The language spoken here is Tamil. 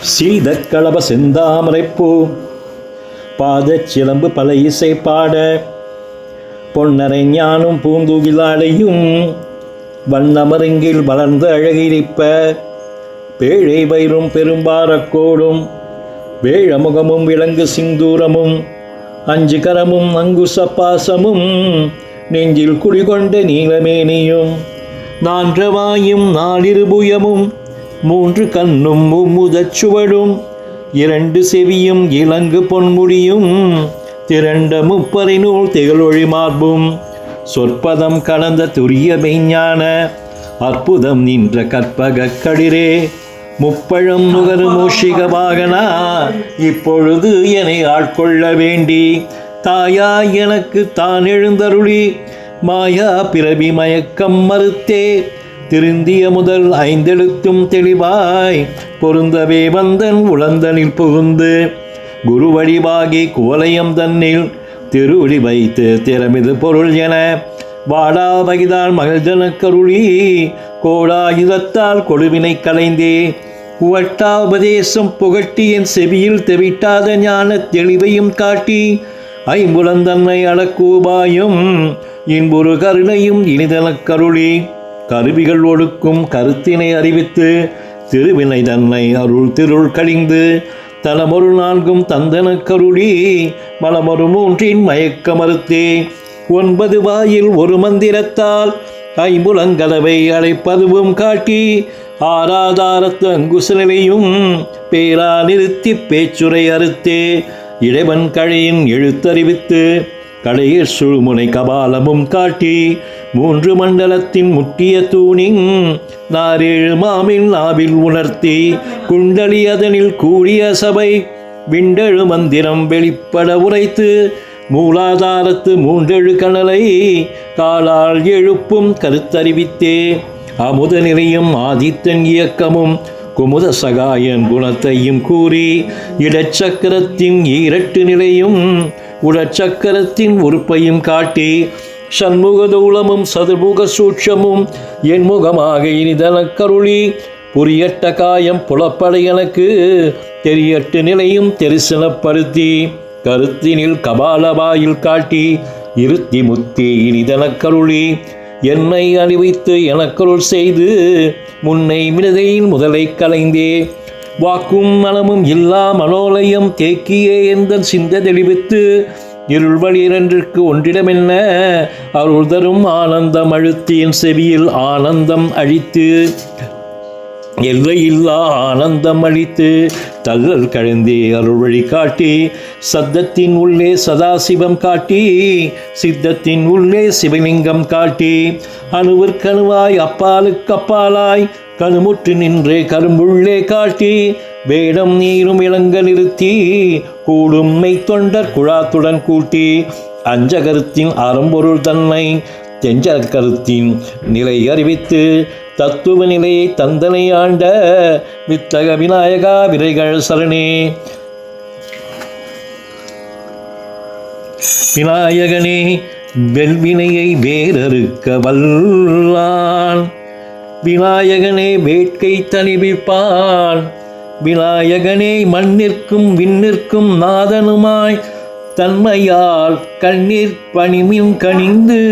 சீதக்களப செந்தாமரைப்பூ பாதச் சிலம்பு பல இசை பாட பொன்னரை ஞானும் பூந்துகிலாடையும் வண்ணமருங்கில் வளர்ந்து அழகிரிப்ப பேழை வயிறும் பெரும்பாரக்கோடும் வேழமுகமும் விலங்கு சிந்தூரமும் அஞ்சு கரமும் அங்குச பாசமும் நெஞ்சில் குடிகொண்ட நீலமேனியும் நான்றவாயும் நாலிருபுயமும் மூன்று கண்ணும் மும்முதச்சுவடும் இரண்டு செவியும் இலங்கு பொன்முடியும் திரண்ட முப்பறை நூல் திகழொழி மார்பும் சொற்பதம் கலந்த துரிய மெய்ஞான அற்புதம் நின்ற கற்பக களிரே முப்பழம் நுகரு மூஷிக வாகனா இப்பொழுது என்னை ஆட்கொள்ள வேண்டி தாயா எனக்கு தான் எழுந்தருளி மாயா பிறவி மயக்கம் மறுத்தே திருந்திய முதல் ஐந்தெழுத்தும் தெளிவாய் பொருந்தவே வந்தன் உளந்தனில் புகுந்து குருவடிவாகி குவலயம் தன்னில் திருவடி வைத்து திறமிது பொருள் என வாடா வகிதால் மகிழ்ஜனக்கருளி கோடாயுதத்தால் கொடுவினை கலைந்தே உவட்டாபதேசம் புகட்டி என் செவியில் தெவிட்டாத ஞான தெளிவையும் காட்டி ஐம்புலந்தன்னை அடக்கூபாயும் இன்புறு கருணையும் இனிதனக்கருளி கருவிகள் ஒடுக்கும் கருத்தினை அறிவித்து திருவினை தன்னை அருள் திருள் கழிந்து தலமொரு நான்கும் தந்தனக்கருளி மலமொரு மூன்றின் மயக்க மறுத்தே 9 வாயில் ஒரு மந்திரத்தால் ஐம்புலங்கலவை அழைப்பதுவும் காட்டி ஆராதாரத்து அங்குசலையும் பேரா நிறுத்தி பேச்சுரை அறுத்தே இறைவன் கழையின் எழுத்தறிவித்து கடையர் சுழுமுனை கபாலமும் காட்டி 3 மண்டலத்தின் முட்டிய தூணின் நாரேழு மாமில் நாவில் உணர்த்தி குண்டலி அதனில் கூடிய சபை விண்டெழு மந்திரம் வெளிப்பட உரைத்து மூலாதாரத்து 3 கணலை காலால் எழுப்பும் கருத்தறிவித்தே அமுத நிலையும் ஆதித்தன் இயக்கமும் குமுத சகாயன் குணத்தையும் கூறி இடச்சக்கரத்தின் 2 நிலையும் உடச்சக்கரத்தின் உறுப்பையும் காட்டி சண்முகதூலமும் சதுர்முக சூட்சமும் என் முகமாக இனிதனக்கருளி புரியட்ட காயம் புலப்பட எனக்கு தெரியட்டு நிலையும் தெரிசனப்படுத்தி கருத்தினில் கபாலவாயில் காட்டி இருத்தி முத்தி இனிதனக்கருளி என்னை அணிவித்து எனக்கருள் செய்து முன்னை மிருதையில் முதலை கலைந்தே வாக்கும் மனமும் இல்லா மனோலயம் தேக்கியே எந்த சிந்த தெளிவித்து இருள்வழி 2ற்கு ஒன்றிடமென்ன அருள் தரும் ஆனந்தம் அழுத்தி என் செவியில் ஆனந்தம் அழித்து எல்லையில்லா ஆனந்தம் அழித்து தள்ளல் கழிந்தே அருள் வழி காட்டி சத்தத்தின் உள்ளே சதாசிவம் காட்டி சித்தத்தின் உள்ளே சிவலிங்கம் காட்டி அணுவிற்கணுவாய் அப்பாலுக்கு அப்பாலாய் கணுமுற்று நின்றே கரும்புள்ளே காட்டி வேடம் நீரும் இளங்க நிறுத்தி கூடும் மெய்த்தொண்டர் குழாத்துடன் கூட்டி அஞ்சகருத்தின் அறம்பொருள் தன்னை தெஞ்சகருத்தின் நிலை அறிவித்து தத்துவ நிலையை தந்தனை ஆண்ட வித்தக விநாயகா விரைகள் சரணே. விநாயகனே வெல்வினையை வேறறுக்க வல்லான், விநாயகனே வேட்கை தணிவிப்பான், விநாயகனே மண்ணிற்கும் விண்ணிற்கும் நாதனுமாய் தன்மையால் கண்ணீர் பணிமின் கணிந்து